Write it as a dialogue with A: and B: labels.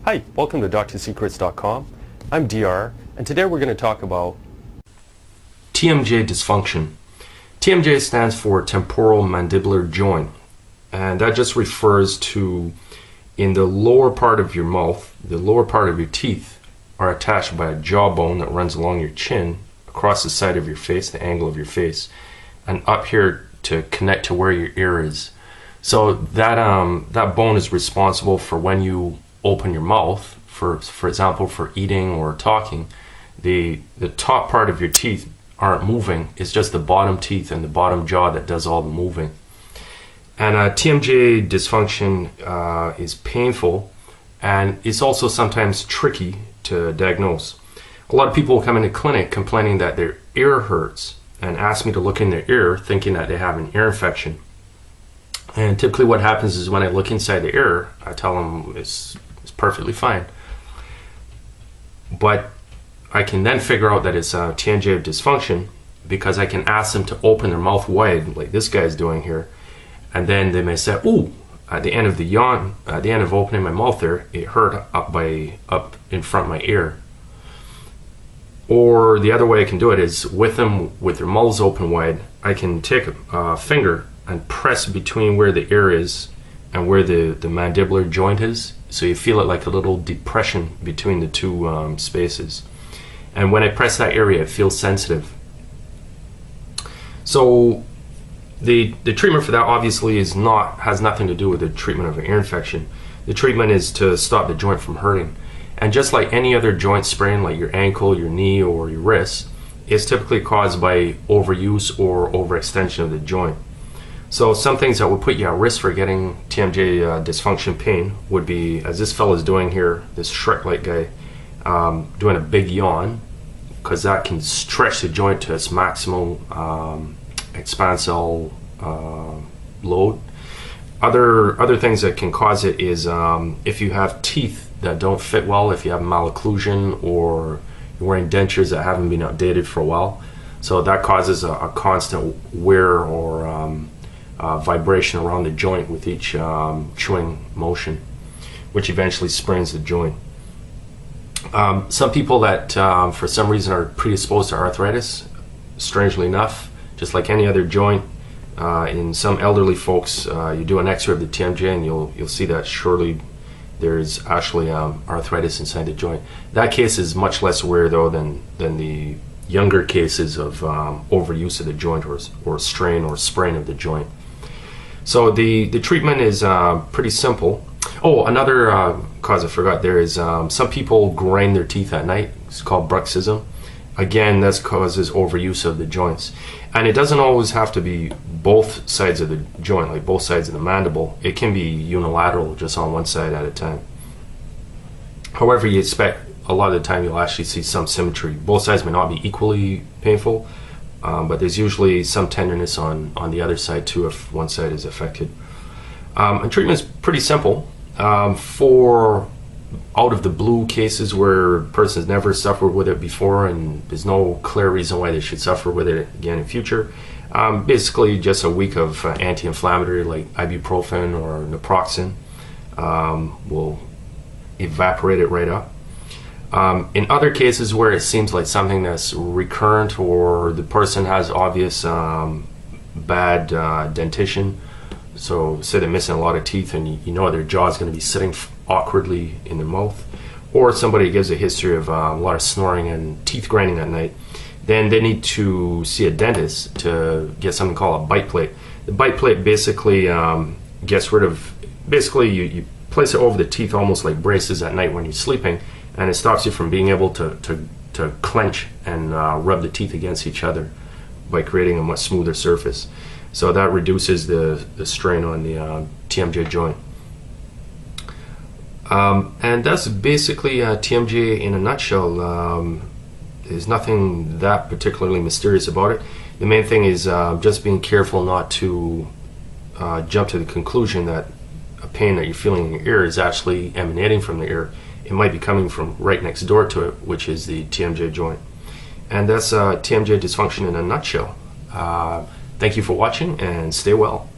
A: Hi, welcome to DrSecrets.com. I'm DR, and today we're going to talk about
B: TMJ dysfunction. TMJ stands for temporomandibular joint, and that just refers to in the lower part of your mouth, the lower part of your teeth are attached by a jawbone that runs along your chin, across the side of your face, the angle of your face, and up here to connect to where your ear is. So that bone is responsible for when you open your mouth, for example, for eating or talking, the top part of your teeth aren't moving. It's just the bottom teeth and the bottom jaw that does all the moving. And TMJ dysfunction is painful, and it's also sometimes tricky to diagnose. A lot of people come into clinic complaining that their ear hurts and ask me to look in their ear thinking that they have an ear infection. And typically what happens is when I look inside the ear, I tell them it's perfectly fine. But I can then figure out that it's TMJ dysfunction because I can ask them to open their mouth wide like this guy's doing here. And then they may say, "Ooh, at the end of the yawn, at the end of opening my mouth there, it hurt up in front of my ear." Or the other way I can do it is with them with their mouths open wide, I can take a finger and press between where the ear is and where the mandibular joint is, so you feel it like a little depression between the two spaces. And when I press that area, it feels sensitive. So the treatment for that obviously has nothing to do with the treatment of an ear infection. The treatment is to stop the joint from hurting. And just like any other joint sprain, like your ankle, your knee, or your wrist, it's typically caused by overuse or overextension of the joint. So some things that would put you at risk for getting TMJ dysfunction pain would be, as this fellow is doing here, this Shrek-like guy, doing a big yawn, because that can stretch the joint to its maximal expansile load. Other things that can cause it is if you have teeth that don't fit well, if you have malocclusion, or you're wearing dentures that haven't been updated for a while. So that causes a constant wear or vibration around the joint with each chewing motion, which eventually sprains the joint. Some people that for some reason are predisposed to arthritis, strangely enough, just like any other joint, in some elderly folks, you do an x-ray of the TMJ and you'll see that surely there's actually arthritis inside the joint. That case is much less rare though than the younger cases of overuse of the joint or strain or sprain of the joint. So the treatment is pretty simple. Oh, another cause I forgot, there is some people grind their teeth at night. It's called Bruxism. Again, that causes overuse of the joints. And it doesn't always have to be both sides of the joint, like both sides of the mandible. It can be unilateral, just on one side at a time. However, you expect a lot of the time you'll actually see some symmetry. Both sides may not be equally painful, but there's usually some tenderness on the other side too if one side is affected. And treatment is pretty simple. For out of the blue cases where a person's never suffered with it before and there's no clear reason why they should suffer with it again in future, basically just a week of anti-inflammatory like ibuprofen or naproxen will evaporate it right up. In other cases where it seems like something that's recurrent or the person has obvious bad dentition, so say they're missing a lot of teeth and you know their jaw is going to be sitting awkwardly in their mouth, or somebody gives a history of a lot of snoring and teeth grinding at night, then they need to see a dentist to get something called a bite plate. The bite plate basically gets rid of, you place it over the teeth almost like braces at night when you're sleeping, and it stops you from being able to clench and rub the teeth against each other by creating a much smoother surface. So that reduces the strain on the TMJ joint. And that's basically TMJ in a nutshell. There's nothing that particularly mysterious about it. The main thing is just being careful not to jump to the conclusion that a pain that you're feeling in your ear is actually emanating from the ear. It might be coming from right next door to it, which is the TMJ joint. And that's TMJ dysfunction in a nutshell. Thank you for watching and stay well.